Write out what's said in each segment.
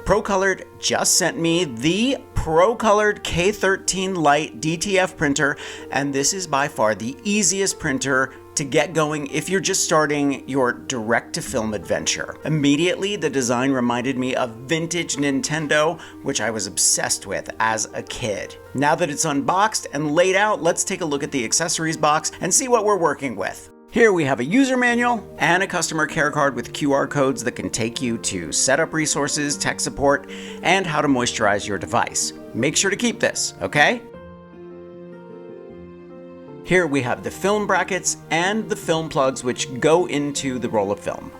Procolored just sent me the Procolored K13 Lite DTF printer, and this is by far the easiest printer to get going if you're just starting your direct-to-film adventure. Immediately, the design reminded me of vintage Nintendo, which I was obsessed with as a kid. Now that it's unboxed and laid out, let's take a look at the accessories box and see what we're working with. Here we have a user manual and a customer care card with QR codes that can take you to setup resources, tech support, and how to moisturize your device. Make sure to keep this, okay? Here we have the film brackets and the film plugs which go into the roll of film.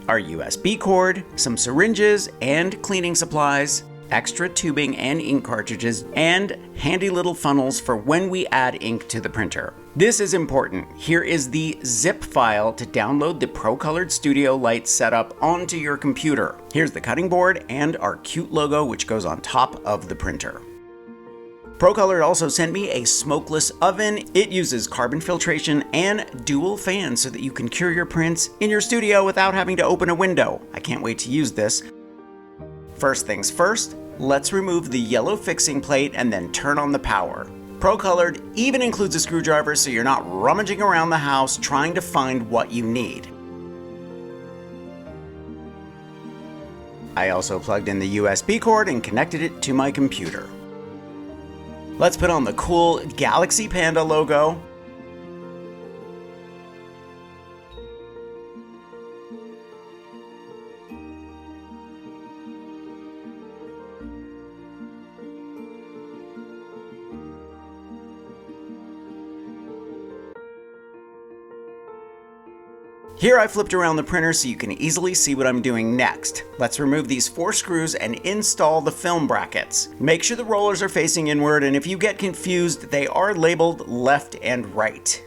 Our USB cord, some syringes and cleaning supplies, extra tubing and ink cartridges, and handy little funnels for when we add ink to the printer. This is important. Here is the zip file to download the Procolored Studio Lite setup onto your computer. Here's the cutting board and our cute logo which goes on top of the printer. Procolored also sent me a smokeless oven. It uses carbon filtration and dual fans so that you can cure your prints in your studio without having to open a window. I can't wait to use this. First things first, let's remove the yellow fixing plate and then turn on the power. Procolored even includes a screwdriver so you're not rummaging around the house trying to find what you need. I also plugged in the USB cord and connected it to my computer. Let's put on the cool Galaxy Panda logo. Here I flipped around the printer so you can easily see what I'm doing next. Let's remove these 4 screws and install the film brackets. Make sure the rollers are facing inward, and if you get confused, they are labeled left and right.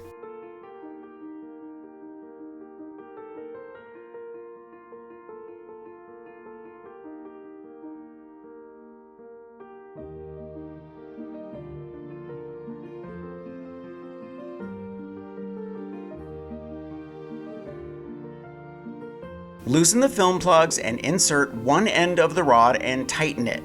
Loosen the film plugs and insert one end of the rod and tighten it.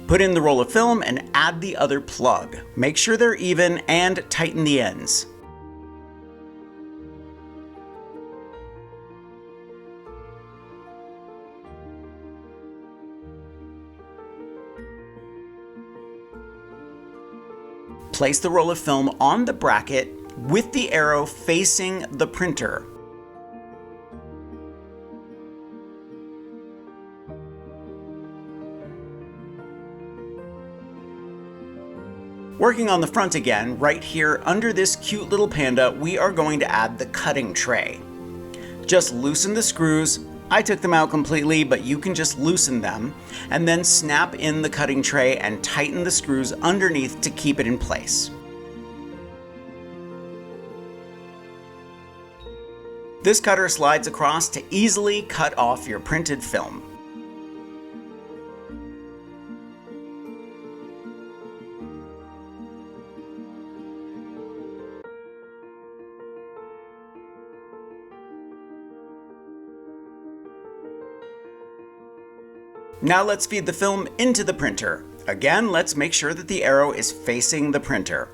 Put in the roll of film and add the other plug. Make sure they're even and tighten the ends. Place the roll of film on the bracket with the arrow facing the printer. Working on the front again, right here under this cute little panda, we are going to add the cutting tray. Just loosen the screws. I took them out completely, but you can just loosen them, and then snap in the cutting tray and tighten the screws underneath to keep it in place. This cutter slides across to easily cut off your printed film. Now let's feed the film into the printer. Again, let's make sure that the arrow is facing the printer.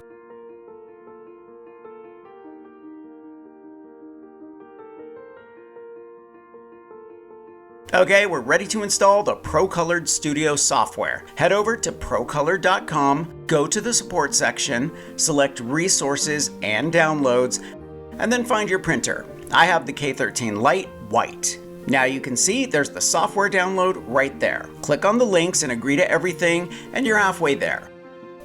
Okay, we're ready to install the Procolored Studio software. Head over to procolored.com, go to the support section, select resources and downloads, and then find your printer. I have the K13 Lite White. Now you can see there's the software download right there. Click on the links and agree to everything, and you're halfway there.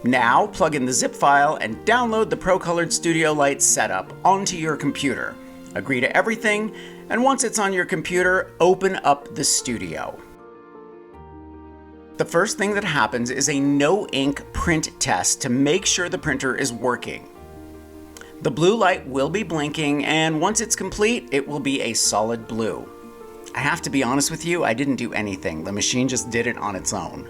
Now plug in the zip file and download the Procolored Studio Lite setup onto your computer. Agree to everything, and once it's on your computer, open up the studio. The first thing that happens is a no ink print test to make sure the printer is working. The blue light will be blinking, and once it's complete, it will be a solid blue. I have to be honest with you, I didn't do anything. The machine just did it on its own.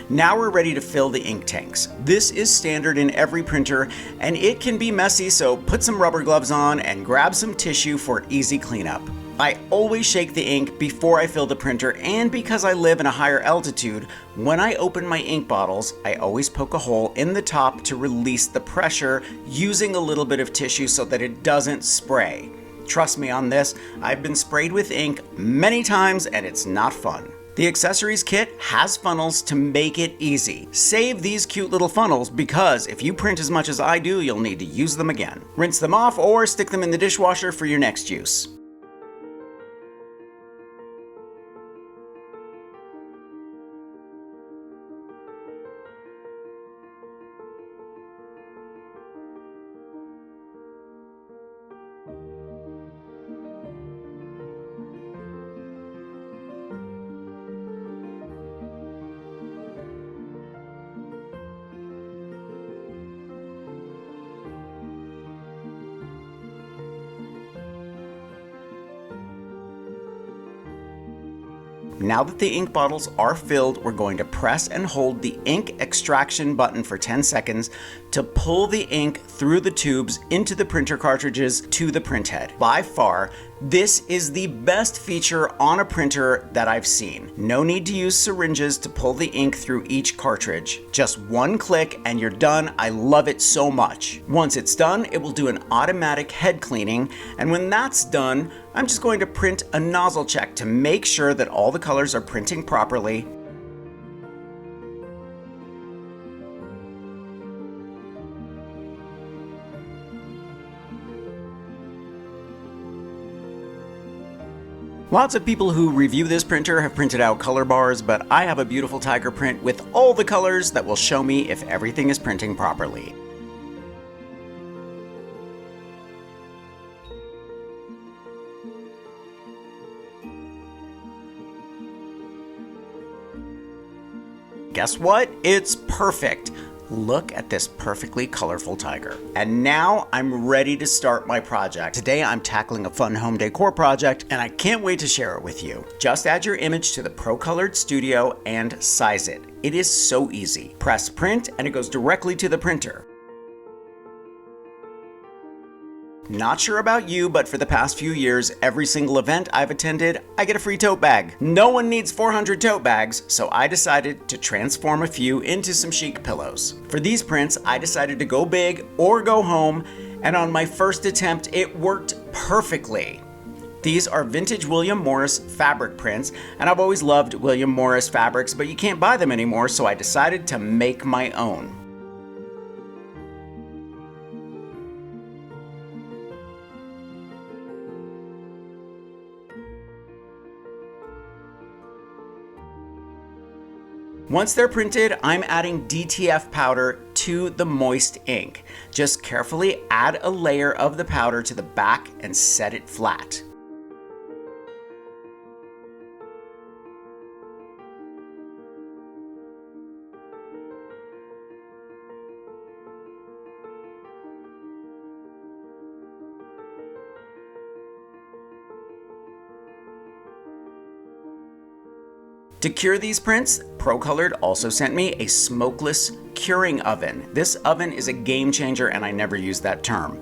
Now we're ready to fill the ink tanks. This is standard in every printer, and it can be messy, so put some rubber gloves on and grab some tissue for easy cleanup. I always shake the ink before I fill the printer, and because I live in a higher altitude, when I open my ink bottles, I always poke a hole in the top to release the pressure using a little bit of tissue so that it doesn't spray. Trust me on this, I've been sprayed with ink many times and it's not fun. The accessories kit has funnels to make it easy. Save these cute little funnels because if you print as much as I do, you'll need to use them again. Rinse them off or stick them in the dishwasher for your next use. Now that the ink bottles are filled, we're going to press and hold the ink extraction button for 10 seconds to pull the ink through the tubes into the printer cartridges to the printhead. By far, this is the best feature on a printer that I've seen. No need to use syringes to pull the ink through each cartridge. Just one click and you're done. I love it so much. Once it's done, it will do an automatic head cleaning, and when that's done, I'm just going to print a nozzle check to make sure that all the colors are printing properly. Lots of people who review this printer have printed out color bars, but I have a beautiful tiger print with all the colors that will show me if everything is printing properly. Guess what? It's perfect. Look at this perfectly colorful tiger. And now I'm ready to start my project. Today I'm tackling a fun home decor project and I can't wait to share it with you. Just add your image to the Procolored Studio and size it. It is so easy. Press print and it goes directly to the printer. Not sure about you, but for the past few years, every single event I've attended, I get a free tote bag. No one needs 400 tote bags, so I decided to transform a few into some chic pillows. For these prints, I decided to go big or go home, and on my first attempt, it worked perfectly. These are vintage William Morris fabric prints, and I've always loved William Morris fabrics, but you can't buy them anymore, so I decided to make my own. Once they're printed, I'm adding DTF powder to the moist ink. Just carefully add a layer of the powder to the back and set it flat. To cure these prints, Procolored also sent me a smokeless curing oven. This oven is a game changer and I never use that term.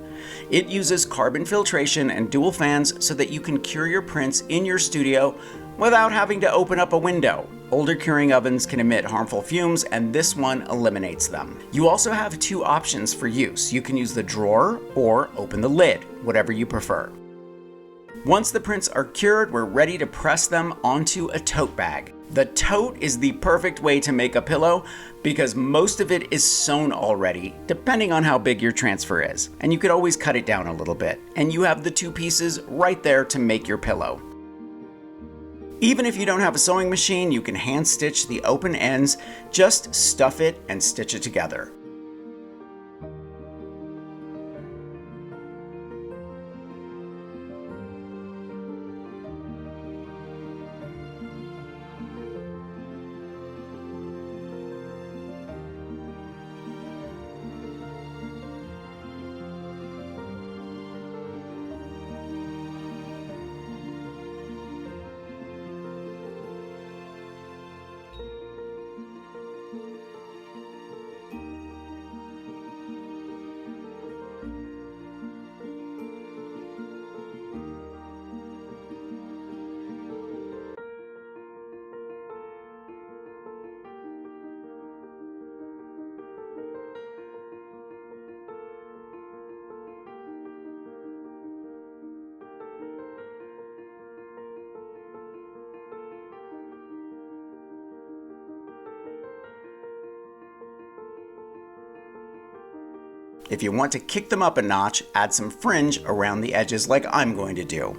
It uses carbon filtration and dual fans so that you can cure your prints in your studio without having to open up a window. Older curing ovens can emit harmful fumes and this one eliminates them. You also have two options for use. You can use the drawer or open the lid, whatever you prefer. Once the prints are cured, we're ready to press them onto a tote bag. The tote is the perfect way to make a pillow because most of it is sewn already, depending on how big your transfer is. And you could always cut it down a little bit. And you have the two pieces right there to make your pillow. Even if you don't have a sewing machine, you can hand stitch the open ends. Just stuff it and stitch it together. If you want to kick them up a notch, add some fringe around the edges like I'm going to do.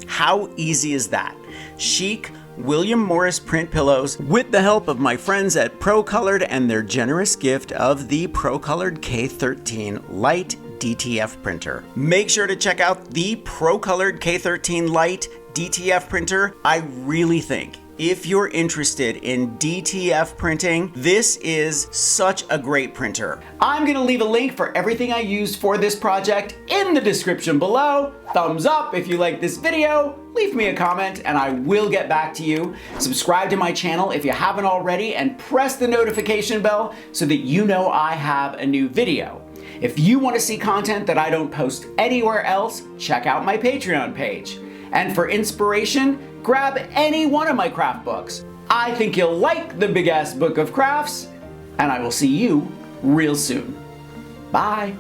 How easy is that? Chic William Morris print pillows with the help of my friends at Procolored and their generous gift of the Procolored K13 Lite DTF printer. Make sure to check out the Procolored K13 Lite DTF printer. I really think if you're interested in DTF printing, this is such a great printer. I'm gonna leave a link for everything I used for this project in the description below. Thumbs up if you like this video, leave me a comment and I will get back to you. Subscribe to my channel if you haven't already and press the notification bell so that you know I have a new video. If you want to see content that I don't post anywhere else, check out my Patreon page. And for inspiration, grab any one of my craft books. I think you'll like the Big Ass Book of Crafts, and I will see you real soon. Bye.